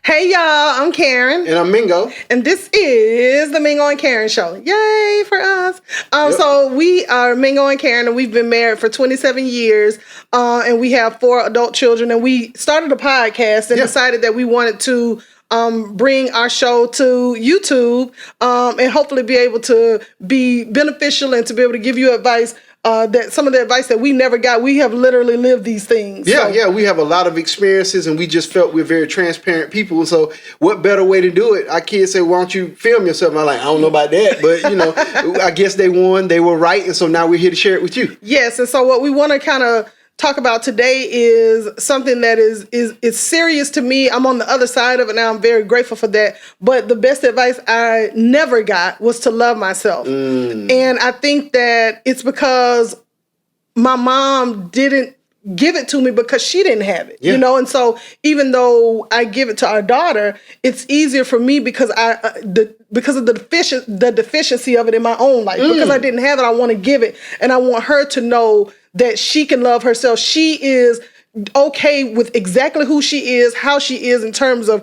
Hey y'all, I'm Karyn. And I'm Mingo. And this is the Mingo and Karyn Show. Yay for us. So we are Mingo and Karyn, and we've been married for 27 years. And we have 4 adult children. And we started a podcast and decided that we wanted to bring our show to YouTube and hopefully be able to be beneficial and to be able to give you advice. That some of the advice that we never got, we have literally lived these things. Yeah, we have a lot of experiences, and we just felt we're very transparent people. So what better way to do it? Our kids say, why don't you film yourself? And I'm like, I don't know about that, but I guess they were right, and so now we're here to share it with you. Yes, and so what we want to kind of talk about today is something that is serious to me. I'm on the other side of it now. I'm very grateful for that. But the best advice I never got was to love myself. And I think that it's because my mom didn't give it to me because she didn't have it, And so even though I give it to our daughter, it's easier for me because because of the deficiency of it in my own life. Because I didn't have it, I want to give it, and I want her to know that she can love herself. She is okay with exactly who she is, how she is in terms of,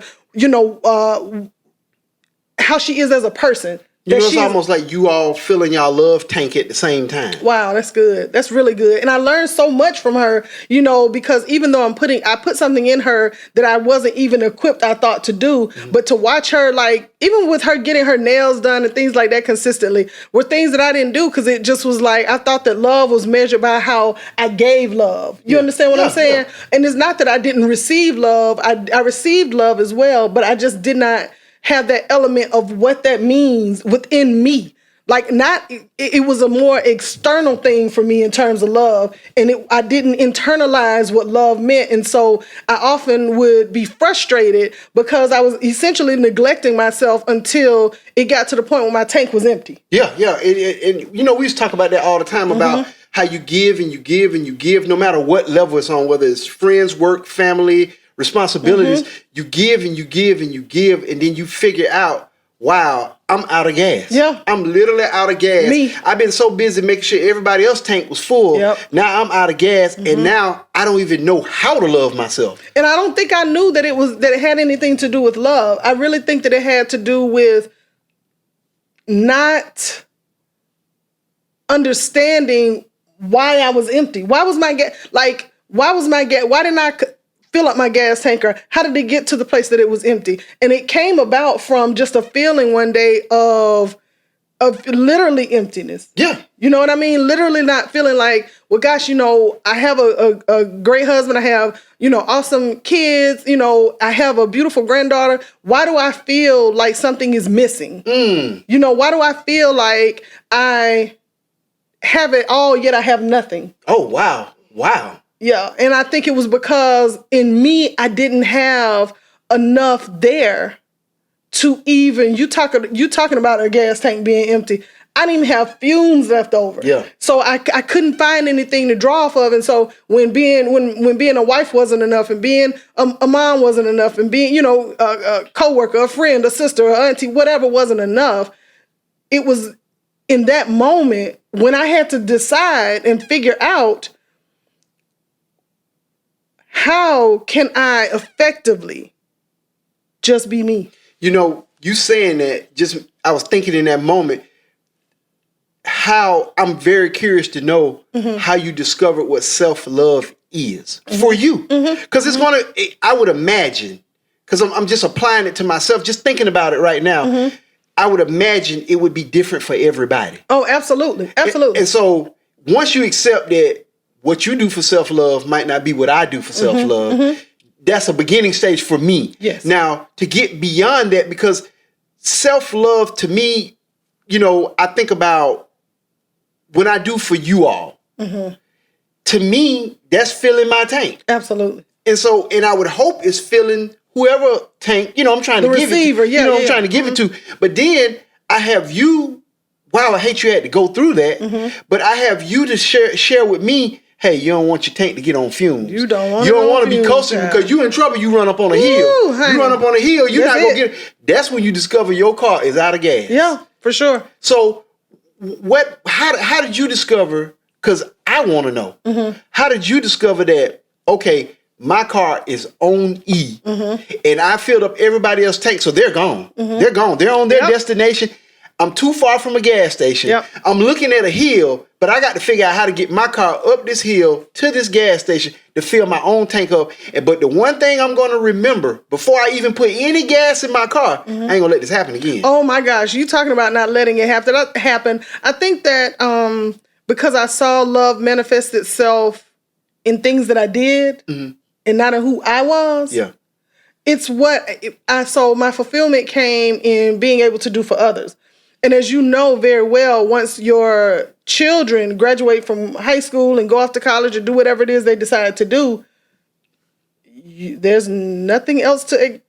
how she is as a person. It's almost like you all filling y'all love tank at the same time. Wow, that's good. That's really good. And I learned so much from her, because even though I put something in her that I wasn't even equipped, I thought, to do, but to watch her, like, even with her getting her nails done and things like that consistently, were things that I didn't do because it just was like, I thought that love was measured by how I gave love. You understand what I'm saying? Yeah. And it's not that I didn't receive love. I received love as well, but I just did not have that element of what that means within me. Like, it was a more external thing for me in terms of love, and I didn't internalize what love meant. And so I often would be frustrated because I was essentially neglecting myself until it got to the point where my tank was empty. Yeah. And we used to talk about that all the time about how you give and you give and you give, no matter what level it's on, whether it's friends, work, family, responsibilities. You give and you give and you give, and then you figure out, wow, I'm out of gas. Yeah. I'm literally out of gas. Me. I've been so busy making sure everybody else's tank was full. Yep. Now I'm out of gas, and now I don't even know how to love myself. And I don't think I knew that it had anything to do with love. I really think that it had to do with not understanding why I was empty. Why was my gas? Why didn't I fill up my gas tanker? How did it get to the place that it was empty? And it came about from just a feeling one day of literally emptiness. Yeah. You know what I mean? Literally not feeling like, well, gosh, I have a great husband. I have, awesome kids. I have a beautiful granddaughter. Why do I feel like something is missing? Why do I feel like I have it all, yet I have nothing? Oh, wow. Yeah, and I think it was because in me, I didn't have enough there to even, you talking about a gas tank being empty. I didn't even have fumes left over. Yeah. So I couldn't find anything to draw off of. And so when being a wife wasn't enough, and being a mom wasn't enough, and being, a coworker, a friend, a sister, a auntie, whatever wasn't enough, it was in that moment when I had to decide and figure out, how can I effectively just be me? You saying that, I was thinking in that moment, how I'm very curious to know how you discovered what self-love is for you. Because I would imagine, because I'm just applying it to myself, just thinking about it right now, I would imagine it would be different for everybody. Oh, absolutely. Absolutely. And so once you accept that what you do for self-love might not be what I do for self-love, that's a beginning stage for me. Yes. Now, to get beyond that, because self-love to me, I think about when I do for you all, to me, that's filling my tank. Absolutely. And I would hope it's filling whoever tank, I'm trying to give receiver, it to. I'm trying to give it to. But then I have you, wow, I hate you had to go through that, but I have you to share with me, hey, you don't want your tank to get on fumes. You don't want to be coasting because you in trouble. You run up on a hill. Honey. You run up on a hill. You're not going to get it. That's when you discover your car is out of gas. Yeah, for sure. So how did you discover? Because I I want to know. How did you discover that, okay, my car is on E, and I filled up everybody else's tank, so they're gone. They're gone. They're on their destination. I'm too far from a gas station. I'm looking at a hill, but I got to figure out how to get my car up this hill to this gas station to fill my own tank up. But the one thing I'm going to remember before I even put any gas in my car, I ain't going to let this happen again. Oh my gosh, you talking about not letting it happen. I think that because I saw love manifest itself in things that I did and not in who I was. Yeah. It's what I saw. My fulfillment came in being able to do for others. And as you know very well, once your children graduate from high school and go off to college or do whatever it is they decide to do, there's nothing else to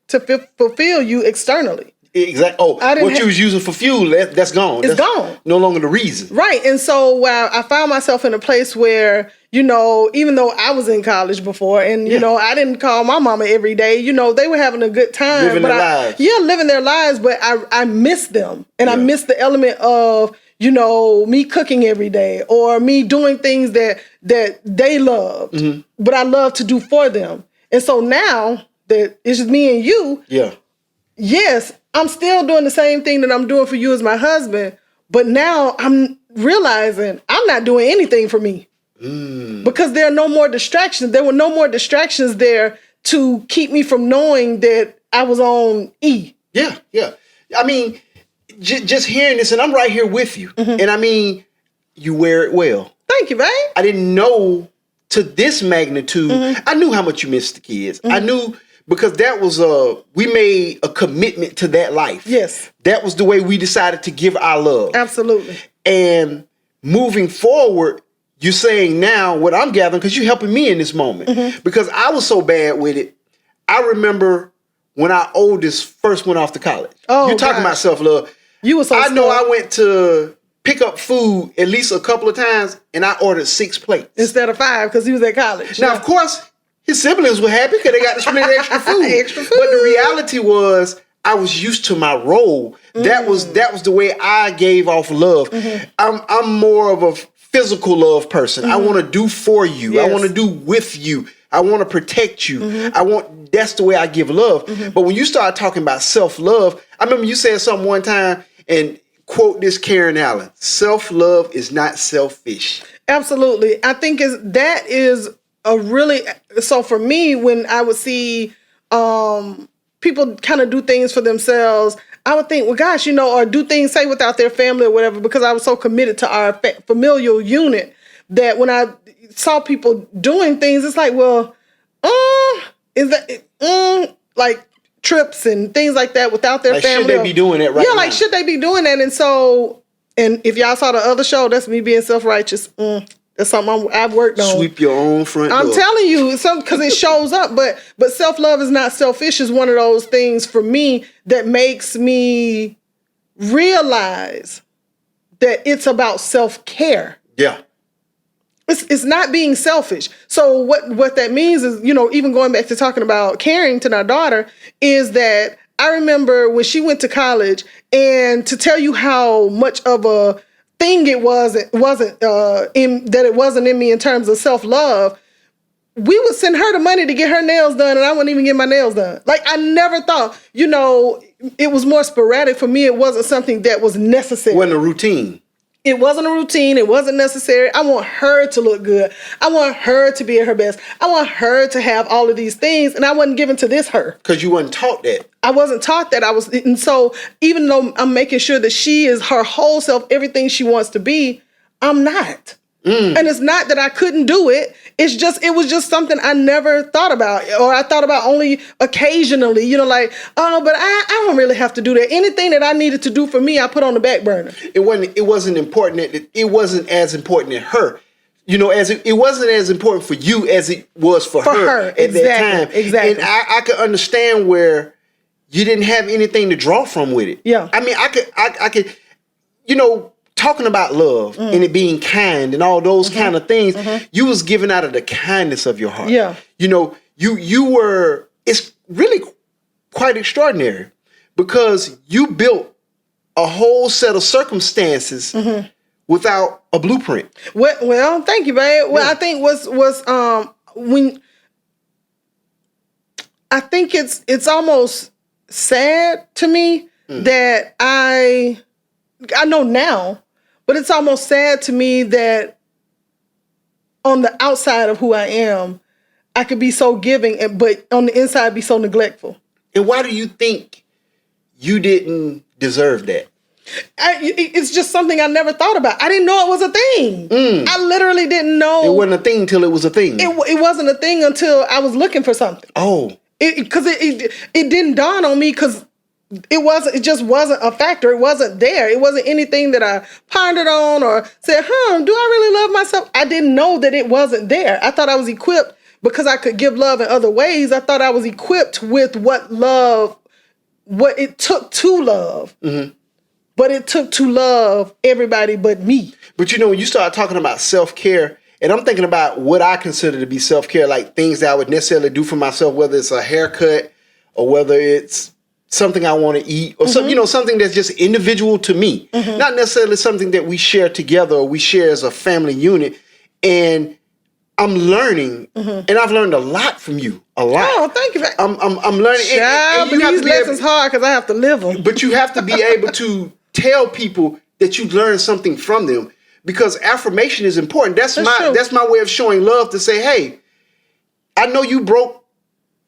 fulfill you externally. Exactly. Oh, what you was using for fuel, that's gone. It's that's gone. No longer the reason. Right. And so I found myself in a place where, you know, even though I was in college before and, you know, I didn't call my mama every day, you know, they were having a good time. Living their lives. Yeah, living their lives. But I miss them. And I miss the element of, you know, me cooking every day or me doing things that they loved, but I love to do for them. And so now that it's just me and you. Yeah. Yes, I'm still doing the same thing that I'm doing for you as my husband, but now I'm realizing I'm not doing anything for me because there are no more distractions. There were no more distractions there to keep me from knowing that I was on E. Yeah, yeah. I mean, just hearing this, and I'm right here with you. And I mean, you wear it well. Thank you, babe. I didn't know to this magnitude. I knew how much you missed the kids. I knew. Because that was we made a commitment to that life. Yes. That was the way we decided to give our love. Absolutely. And moving forward, you're saying now what I'm gathering, because you're helping me in this moment. Because I was so bad with it. I remember when our oldest first went off to college. Oh, you're talking about self-love. You were so I know I went to pick up food at least a couple of times, and I ordered 6 plates. Instead of 5, because he was at college. Now, of course, his siblings were happy because they got to split extra food. Extra food. But the reality was, I was used to my role. That was the way I gave off love. I'm more of a physical love person. I want to do for you. Yes. I want to do with you. I want to protect you. That's the way I give love. But when you start talking about self-love, I remember you said something one time, and quote this Karen Allen: self-love is not selfish. Absolutely. I think that is a really, so for me, when I would see people kind of do things for themselves, I would think, well, gosh, you know, or do things, say, without their family or whatever, because I was so committed to our familial unit that when I saw people doing things, it's like, well, is that, like trips and things like that without their family. Should they be doing that right now? Yeah, like, should they be doing that? And so, and if y'all saw the other show, that's me being self-righteous. That's something I've worked on. Sweep your own front door. I'm telling you, because it shows up. But self-love is not selfish is one of those things for me that makes me realize that it's about self-care. Yeah. It's not being selfish. So what that means is, you know, even going back to talking about caring to our daughter, is that I remember when she went to college, and to tell you how much of a thing it wasn't in me in terms of self-love, we would send her the money to get her nails done, and I wouldn't even get my nails done. Like, I never thought, you know, it was more sporadic for me. It wasn't something that was necessary. Wasn't a routine. It wasn't a routine. It wasn't necessary. I want her to look good. I want her to be at her best. I want her to have all of these things, and I wasn't given to this her. Because you wasn't taught that. I wasn't taught that. And so even though I'm making sure that she is her whole self, everything she wants to be, I'm not. And it's not that I couldn't do it. It was just something I never thought about, or I thought about only occasionally, you know, like, oh, but I don't really have to do that. Anything that I needed to do for me, I put on the back burner. It wasn't important. It wasn't as important to her. You know, as it wasn't as important for you as it was for her at that time. Exactly. And I could understand where you didn't have anything to draw from with it. Yeah. I mean, I could, you know, talking about love and it being kind and all those kind of things, you was giving out of the kindness of your heart. Yeah. You know, you were, it's really quite extraordinary because you built a whole set of circumstances without a blueprint. Well, thank you, babe. Well, I think when I think it's almost sad to me that I know now, but it's almost sad to me that on the outside of who I am, I could be so giving, but on the inside be so neglectful. And why do you think you didn't deserve that? It's just something I never thought about. I didn't know it was a thing. I literally didn't know. It wasn't a thing till it was a thing. It wasn't a thing until I was looking for something. Oh. Because it didn't dawn on me because it just wasn't a factor. It wasn't there. It wasn't anything that I pondered on or said, do I really love myself? I didn't know that it wasn't there. I thought I was equipped because I could give love in other ways. I thought I was equipped with what it took to love. Mm-hmm. But it took to love everybody but me. But when you start talking about self-care, and I'm thinking about what I consider to be self-care, like things that I would necessarily do for myself, whether it's a haircut or whether it's something I want to eat or something that's just individual to me. Mm-hmm. Not necessarily something that we share together or we share as a family unit. And I'm learning, and I've learned a lot from you. A lot. Oh, thank you. I'm learning. Child, and these lessons hard because I have to live them. But you have to be able to tell people that you learned something from them. Because affirmation is important. That's my way of showing love to say, hey, I know you broke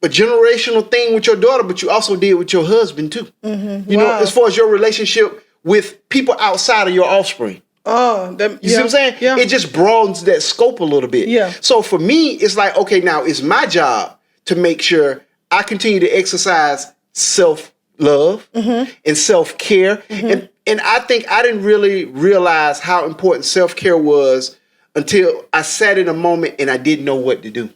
a generational thing with your daughter, but you also did with your husband too. Mm-hmm. You know, as far as your relationship with people outside of your offspring. Oh, you see what I'm saying? Yeah. It just broadens that scope a little bit. Yeah. So for me, it's like, okay, now it's my job to make sure I continue to exercise self-love and self-care. Mm-hmm. And I think I didn't really realize how important self-care was until I sat in a moment and I didn't know what to do.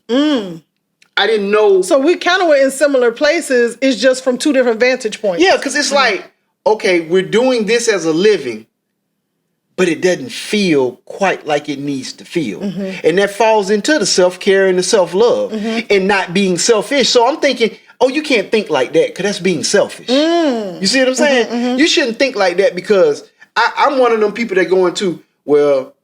I didn't know. So we kind of were in similar places. It's just from two different vantage points. Yeah, because it's like, okay, we're doing this as a living, but it doesn't feel quite like it needs to feel. Mm-hmm. And that falls into the self-care and the self-love and not being selfish. So I'm thinking, oh, you can't think like that because that's being selfish. You see what I'm saying? You shouldn't think like that because I'm one of them people that go into, well,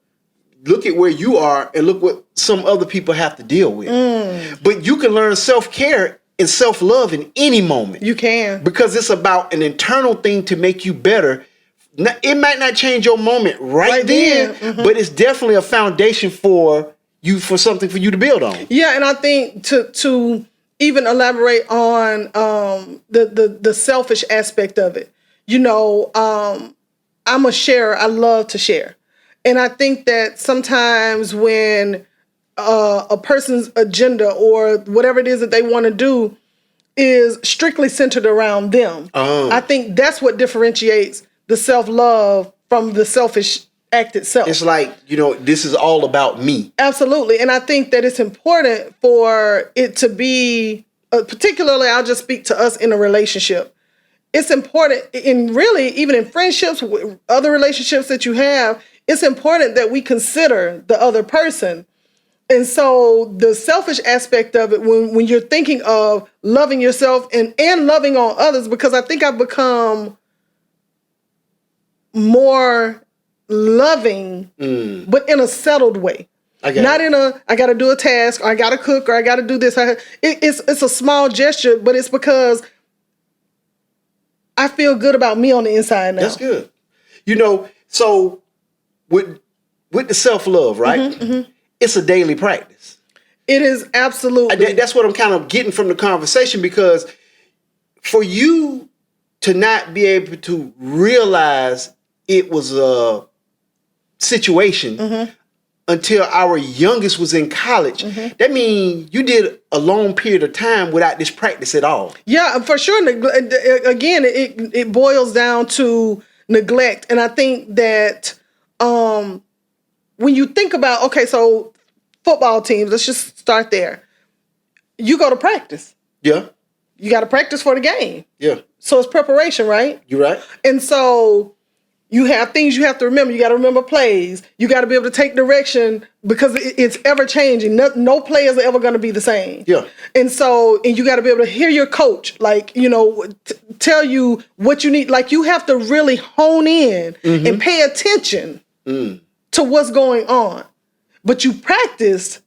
look at where you are and look what some other people have to deal with. But you can learn self-care and self-love in any moment. You can. Because it's about an internal thing to make you better. It might not change your moment right then, but it's definitely a foundation for something for you to build on. Yeah, and I think to even elaborate on the selfish aspect of it. I'm a sharer. I love to share. And I think that sometimes when a person's agenda or whatever it is that they want to do is strictly centered around them, I think that's what differentiates the self-love from the selfish act itself. It's like, this is all about me. Absolutely. And I think that it's important for it to be, particularly I'll just speak to us in a relationship. It's important even in friendships, other relationships that you have, it's important that we consider the other person. And so the selfish aspect of it, when you're thinking of loving yourself and loving on others, because I think I've become more loving, but in a settled way. Not in I got to do a task, or I got to cook, or I got to do this. It's a small gesture, but it's because I feel good about me on the inside now. That's good. So with the self-love, right? It's a daily practice. It is absolutely. That's what I'm kind of getting from the conversation, because for you to not be able to realize it was a situation until our youngest was in college, that means you did a long period of time without this practice at all. Yeah, for sure. Again, it boils down to neglect. And I think that when you think about, okay, so football teams, let's just start there. You go to practice. Yeah. You got to practice for the game. Yeah. So it's preparation, right? You're right. And so you have things you have to remember. You got to remember plays. You got to be able to take direction because it's ever changing. No players are ever going to be the same. Yeah. And you got to be able to hear your coach, tell you what you need. Like, you have to really hone in and pay attention to what's going on. But you practiced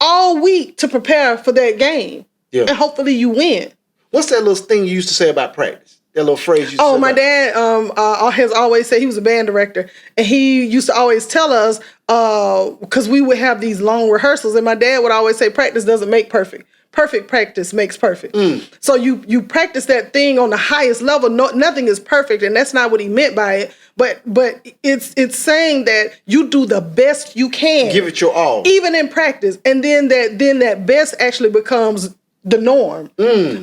all week to prepare for that game. Yeah. And hopefully you win. What's that little thing you used to say about practice? That little phrase you used to say My about dad has always said, he was a band director, and he used to always tell us, because we would have these long rehearsals, and my dad would always say, practice doesn't make perfect. Perfect practice makes perfect. So you practice that thing on the highest level. Nothing is perfect, and that's not what he meant by it. But it's saying that you do the best you can. Give it your all. Even in practice. And then that best actually becomes the norm.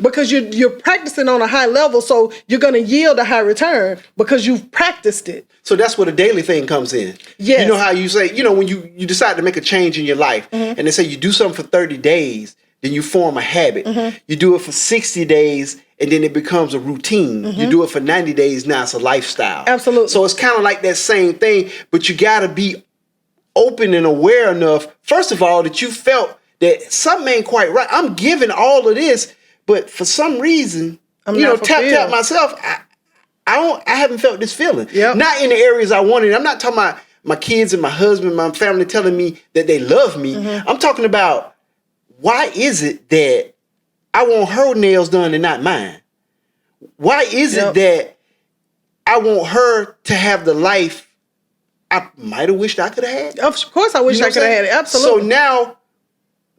Because you're practicing on a high level, so you're going to yield a high return because you've practiced it. So that's where the daily thing comes in. Yes. You know how you say, when you decide to make a change in your life, and they say you do something for 30 days, then you form a habit. You do it for 60 days, and then it becomes a routine. You do it for 90 days, now it's a lifestyle. Absolutely. So it's kind of like that same thing, but you got to be open and aware enough, first of all, that you felt that something ain't quite right. I'm giving all of this, but for some reason, tap myself, I haven't felt this feeling. Yep. Not in the areas I wanted. I'm not talking about my kids and my husband, my family telling me that they love me. I'm talking about, why is it that I want her nails done and not mine? Why is it that I want her to have the life I might have wished I could have had? Of course I wish I could have had it. Absolutely. So now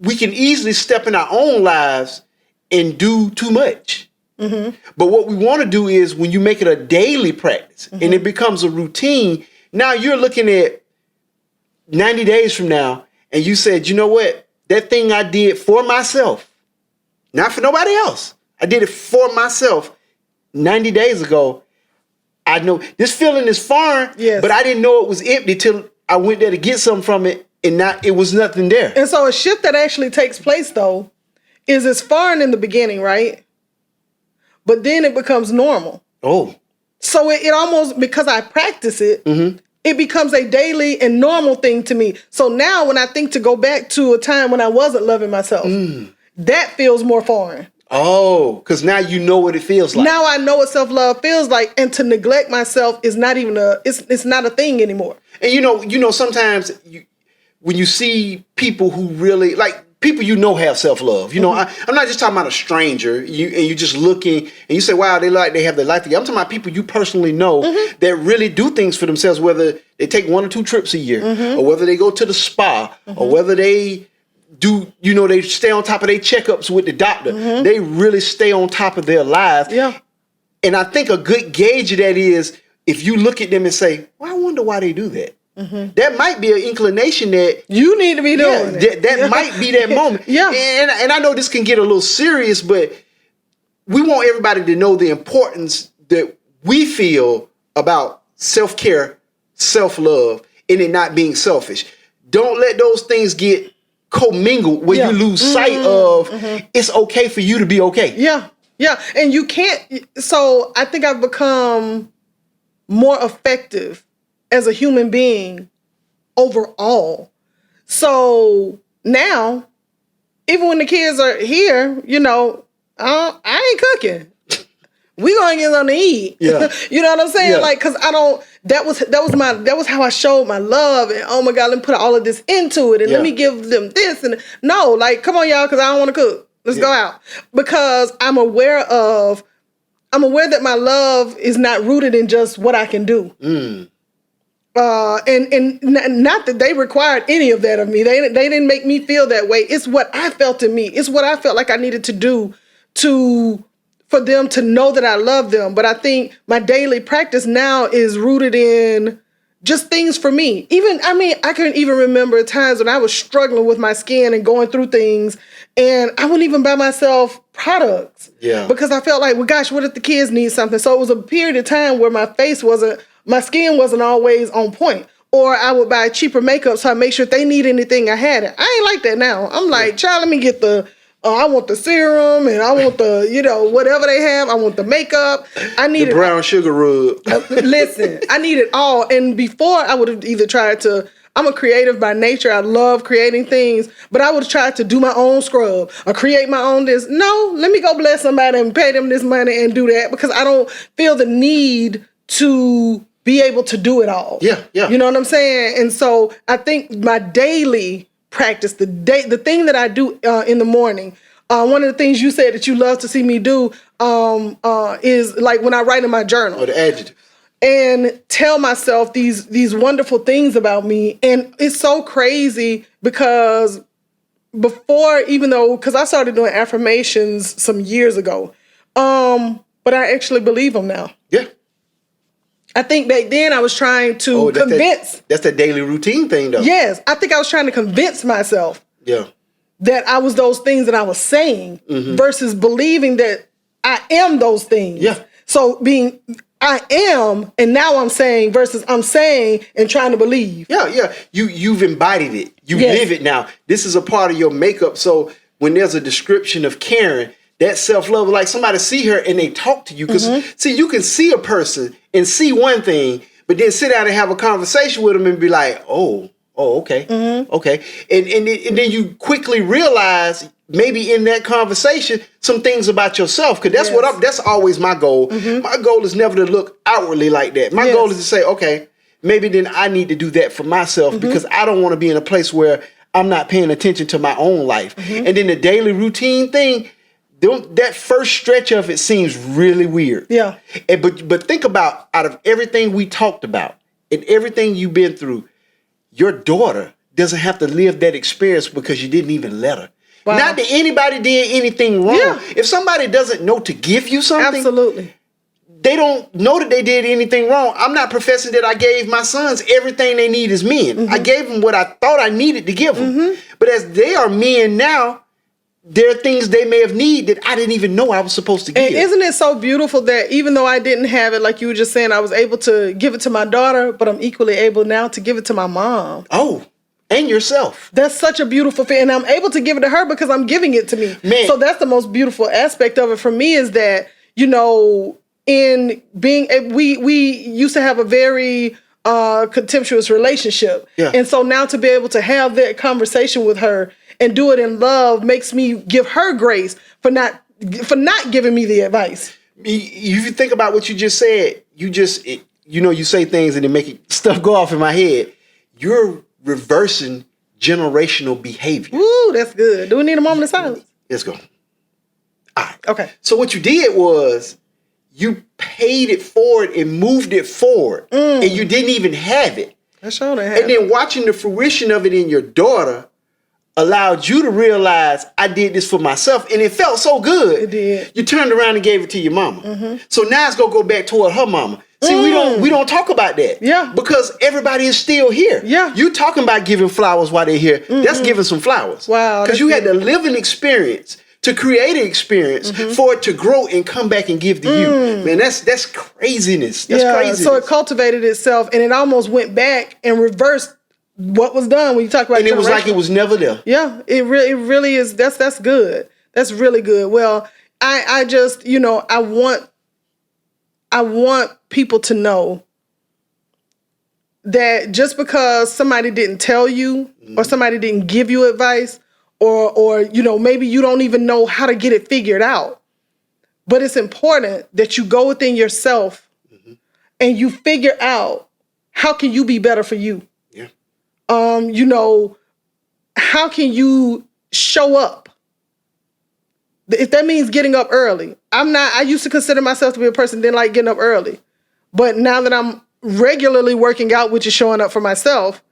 we can easily step in our own lives and do too much. But what we want to do is, when you make it a daily practice and it becomes a routine, now you're looking at 90 days from now and you said, you know what? That thing I did for myself, not for nobody else. I did it for myself 90 days ago. I know this feeling is foreign, but I didn't know it was empty till I went there to get something from it, and it was nothing there. And so a shift that actually takes place, though, is it's foreign in the beginning, right? But then it becomes normal. Oh. So it almost, because I practice it, it becomes a daily and normal thing to me. So now when I think to go back to a time when I wasn't loving myself, that feels more foreign. Oh, because now you know what it feels like. Now I know what self-love feels like, and to neglect myself is not even it's not a thing anymore. And sometimes when you see people who really, like, people have self-love. I'm not just talking about a stranger. You just looking and you say, wow, they have their life together. I'm talking about people you personally know that really do things for themselves, whether they take 1 or 2 trips a year, or whether they go to the spa, or whether they do, they stay on top of their checkups with the doctor. They really stay on top of their lives. Yeah. And I think a good gauge of that is if you look at them and say, well, I wonder why they do that. That might be an inclination that you need to be doing it. That might be that moment. And I know this can get a little serious, but we want everybody to know the importance that we feel about self-care, self-love, and it not being selfish. Don't let those things get commingled where you lose sight of it's okay for you to be okay. Yeah. And you can't. So I think I've become more effective as a human being overall. So now, even when the kids are here, I ain't cooking. We gonna get something to eat. Yeah. You know what I'm saying? Yeah. Like, cause that was how I showed my love, and oh my God, let me put all of this into it, and let me give them this, and no, like, come on, y'all, cause I don't want to cook. Let's go out. Because I'm aware that my love is not rooted in just what I can do. And not that they required any of that of me. They didn't make me feel that way. It's what I felt in me. It's what I felt like I needed to do for them to know that I love them. But I think my daily practice now is rooted in just things for me. I can even remember times when I was struggling with my skin and going through things, and I wouldn't even buy myself products. Yeah. Because I felt like, well, gosh, what if the kids need something? So it was a period of time where my skin wasn't always on point. Or I would buy cheaper makeup so I make sure if they need anything, I had it. I ain't like that now. I'm like, child, let me get I want the serum, and I want the, whatever they have. I want the makeup. I need the brown sugar rub. Listen, I need it all. And before, I would have either tried to, I'm a creative by nature. I love creating things, but I would have tried to do my own scrub or create my own this. No, let me go bless somebody and pay them this money and do that, because I don't feel the need to be able to do it all. Yeah. You know what I'm saying? And so I think my daily practice, the thing that I do in the morning, one of the things you said that you love to see me do is like when I write in my journal. Or the adjective. And tell myself these wonderful things about me. And it's so crazy because because I started doing affirmations some years ago, but I actually believe them now. Yeah. I think back then I was trying to convince. That's the daily routine thing, though. Yes. I think I was trying to convince myself that I was those things that I was saying versus believing that I am those things. Yeah. So I am, and now I'm saying versus I'm saying and trying to believe. Yeah. You've embodied it. You live it now. This is a part of your makeup. So when there's a description of Karyn, that self-love, like somebody see her and they talk to you. Because, see, you can see a person and see one thing, but then sit down and have a conversation with them and be like, oh, okay, okay. And then you quickly realize maybe in that conversation some things about yourself. Because that's always my goal. My goal is never to look outwardly like that. My goal is to say, okay, maybe then I need to do that for myself because I don't want to be in a place where I'm not paying attention to my own life. And then the daily routine thing, that first stretch of it seems really weird. Yeah. But think about, out of everything we talked about and everything you've been through, your daughter doesn't have to live that experience because you didn't even let her. Wow. Not that anybody did anything wrong. Yeah. If somebody doesn't know to give you something, absolutely, they don't know that they did anything wrong. I'm not professing that I gave my sons everything they need as men. I gave them what I thought I needed to give them. But as they are men now, there are things they may have needed that I didn't even know I was supposed to give. And isn't it so beautiful that even though I didn't have it, like you were just saying, I was able to give it to my daughter, but I'm equally able now to give it to my mom. Oh, and yourself. That's such a beautiful thing. And I'm able to give it to her because I'm giving it to me. Man. So that's the most beautiful aspect of it for me is that, you know, in being, we used to have a very contemptuous relationship. Yeah. And so now to be able to have that conversation with her and do it in love makes me give her grace for not giving me the advice. If you think about what you just said, you say things and it make stuff go off in my head. You're reversing generational behavior. Ooh, that's good. Do we need a moment of silence? Let's go. All right. Okay. So what you did was you paid it forward and moved it forward, and you didn't even have it. I sure didn't have it. And then watching the fruition of it in your daughter allowed you to realize I did this for myself, and it felt so good. It did. You turned around and gave it to your mama. So now it's gonna go back toward her mama. See, we don't talk about that. Yeah. Because everybody is still here. Yeah. You talking about giving flowers while they're here. That's giving some flowers. Wow. Because you had to live an experience to create an experience for it to grow and come back and give to you. Man, that's craziness. That's craziness. So it cultivated itself and it almost went back and reversed what was done when you talk about and it was like it was never there. Yeah, it really is. That's good. That's really good. Well, I just, you know, I want people to know that just because somebody didn't tell you or somebody didn't give you advice or you know, maybe you don't even know how to get it figured out. But it's important that you go within yourself and you figure out how can you be better for you? You know, how can you show up? If that means getting up early. I used to consider myself to be a person that didn't like getting up early. But now that I'm regularly working out, which is showing up for myself,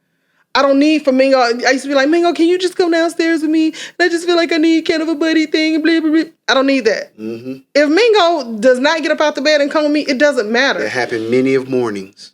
I don't need for Mingo. I used to be like, Mingo, can you just come downstairs with me? And I just feel like I need kind of a buddy thing. Blah, blah, blah. I don't need that. If Mingo does not get up out the bed and come with me, it doesn't matter. That happened many of mornings.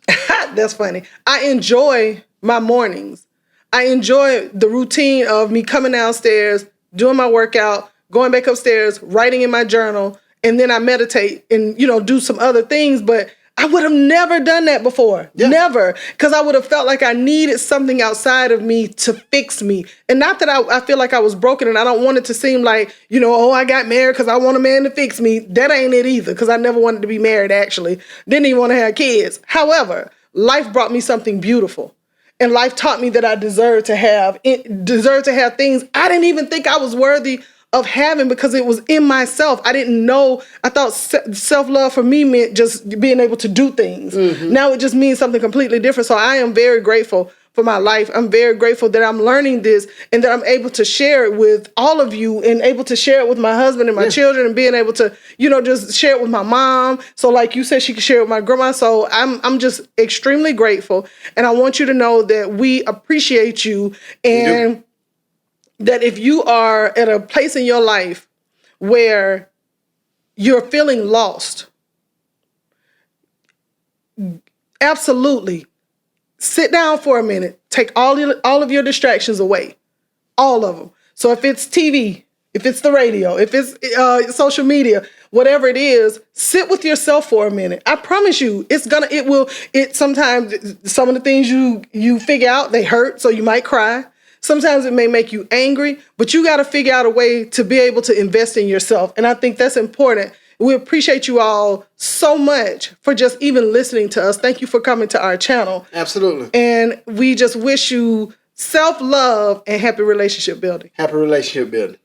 That's funny. I enjoy my mornings. I enjoy the routine of me coming downstairs, doing my workout, going back upstairs, writing in my journal, and then I meditate and, you know, do some other things. But I would have never done that before. Yeah. Never. Because I would have felt like I needed something outside of me to fix me. And not that I feel like I was broken and I don't want it to seem like, you know, oh, I got married because I want a man to fix me. That ain't it either, because I never wanted to be married, actually. Didn't even want to have kids. However, life brought me something beautiful. And life taught me that I deserve to have things I didn't even think I was worthy of having, because it was in myself. I didn't know. I thought self-love for me meant just being able to do things. Now it just means something completely different. So I am very grateful for my life. I'm very grateful that I'm learning this and that I'm able to share it with all of you and able to share it with my husband and my children and being able to, just share it with my mom. So like you said, she could share it with my grandma. So I'm just extremely grateful. And I want you to know that we appreciate you, and that if you are at a place in your life where you're feeling lost, absolutely sit down for a minute, take all of your distractions away, all of them. So if it's TV, if it's the radio, if it's social media, whatever it is, sit with yourself for a minute. I promise you, sometimes some of the things you figure out, they hurt, so you might cry. Sometimes it may make you angry, but you got to figure out a way to be able to invest in yourself. And I think that's important. We appreciate you all so much for just even listening to us. Thank you for coming to our channel. Absolutely. And we just wish you self-love and happy relationship building. Happy relationship building.